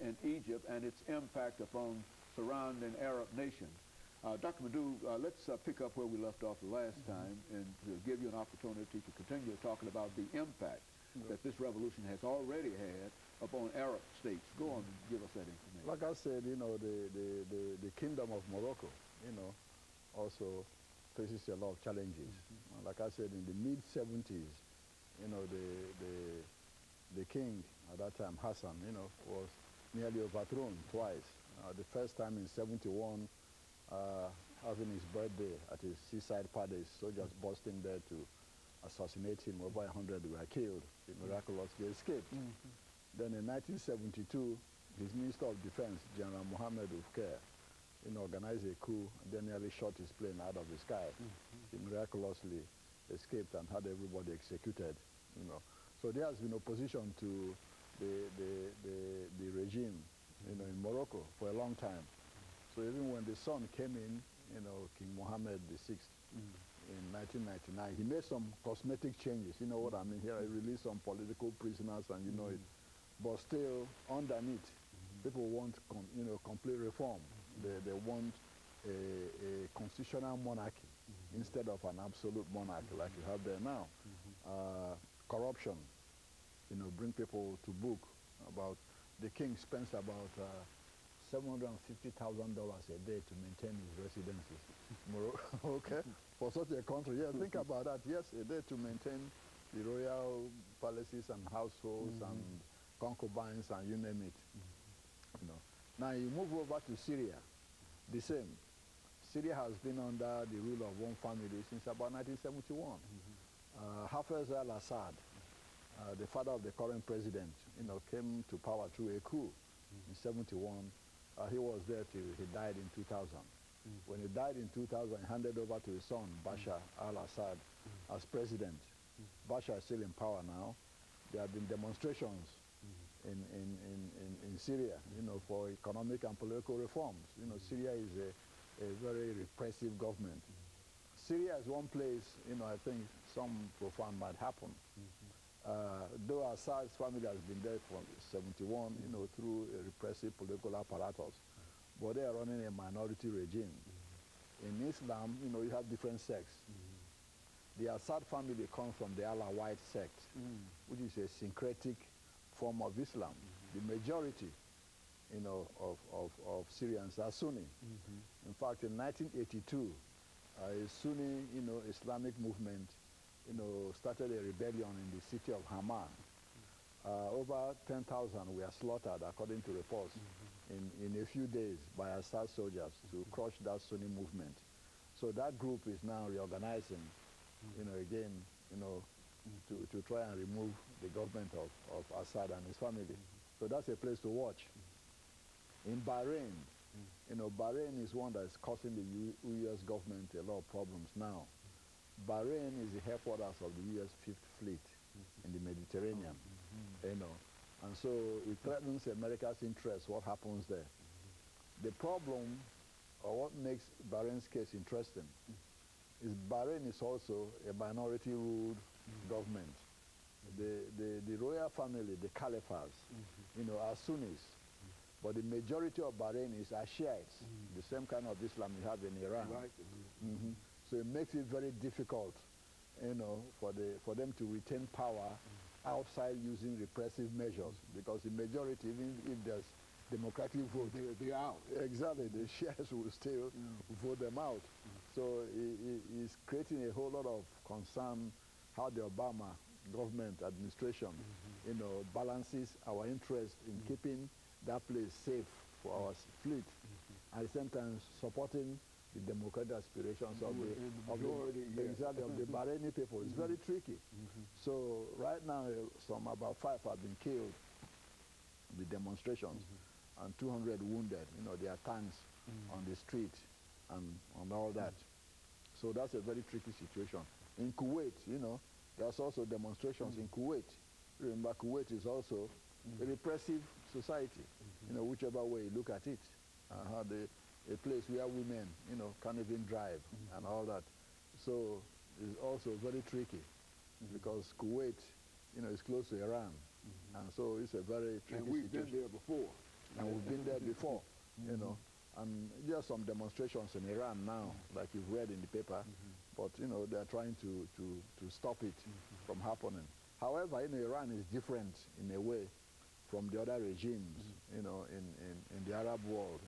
in Egypt and its impact upon surrounding Arab nations. Dr. Madu, let's pick up where we left off the last time and to give you an opportunity to continue talking about the impact that this revolution has already had upon Arab states. Go on and give us that information. Like I said, you know, the Kingdom of Morocco, you know, also faces a lot of challenges. Like I said, in the mid-70s, you know, the king at that time, Hassan, you know, was nearly overthrown twice. The first time in 71, having his birthday at his seaside palace, soldiers burst in there to assassinate him. Over 100 were killed. He miraculously escaped. Then in 1972, his Minister of Defense, General Mohammed Ufker, you know, organized a coup and then nearly shot his plane out of the sky. He miraculously escaped and had everybody executed, you know. So there has been opposition to the regime, you know, in Morocco for a long time. So even when the son came in, you know, King Mohammed VI, in 1999, he made some cosmetic changes, you know what I mean? Here he released some political prisoners and you know it. But still, underneath, people want, you know, complete reform. They want a constitutional monarchy instead of an absolute monarchy like you have there now. Corruption, you know, bring people to book. About the king spends about $750,000 a day to maintain his residences. Okay, for such a country, yeah, think about that. Yes, a day to maintain the royal palaces and households and concubines and you name it. You know. Now you move over to Syria, the same. Syria has been under the rule of one family since about 1971. Hafez al-Assad, the father of the current president, you know, came to power through a coup in 71. He was there till he died in 2000. When he died in 2000, he handed over to his son, Bashar al-Assad, as president. Bashar is still in power now. There have been demonstrations in Syria, you know, for economic and political reforms. You know, Syria is a very repressive government. Syria is one place, you know, I think some profound might happen. Though Assad's family has been there from 71, you know, through a repressive political apparatus, but they are running a minority regime. In Islam, you know, you have different sects. The Assad family comes from the Alawite sect, which is a syncretic form of Islam. The majority, you know, of Syrians are Sunni. In fact, in 1982, a Sunni, you know, Islamic movement, you know, started a rebellion in the city of Hama. Over 10,000 were slaughtered, according to reports, in a few days by Assad soldiers to crush that Sunni movement. So that group is now reorganizing, you know, again, you know, to try and remove the government of Assad and his family. So that's a place to watch. In Bahrain, you know, Bahrain is one that is causing the U.S. government a lot of problems now. Bahrain is the headquarters of the U.S. Fifth Fleet in the Mediterranean, you know, and so it threatens America's interests, what happens there. The problem, or what makes Bahrain's case interesting, is Bahrain is also a minority-ruled government. The royal family, the caliphs, you know, are Sunnis, but the majority of Bahrainis are Shiites, the same kind of Islam you have in Iran. So it makes it very difficult, you know, for them to retain power outside using repressive measures, because the majority, even if there's democratic vote, they're out. Exactly, the Shiites will still vote them out. So it's creating a whole lot of concern how the Obama government administration, you know, balances our interest in keeping that place safe for our fleet, at the same time supporting the democratic aspirations of the Bahraini people. It's very tricky. So right now, about 5 have been killed with demonstrations, and 200 wounded. You know, there are tanks on the street and all that. So that's a very tricky situation. In Kuwait, you know, there's also demonstrations in Kuwait. Remember, Kuwait is also a repressive society, you know, whichever way you look at it. A place where women, you know, can't even drive and all that. So it's also very tricky because Kuwait, you know, is close to Iran. And so it's a very tricky and we've situation. been there before. and we've been there before, you know. And just some demonstrations in Iran now, like you've read in the paper, but you know they're trying to stop it from happening. However, you know, Iran is different in a way from the other regimes, you know, in the Arab world.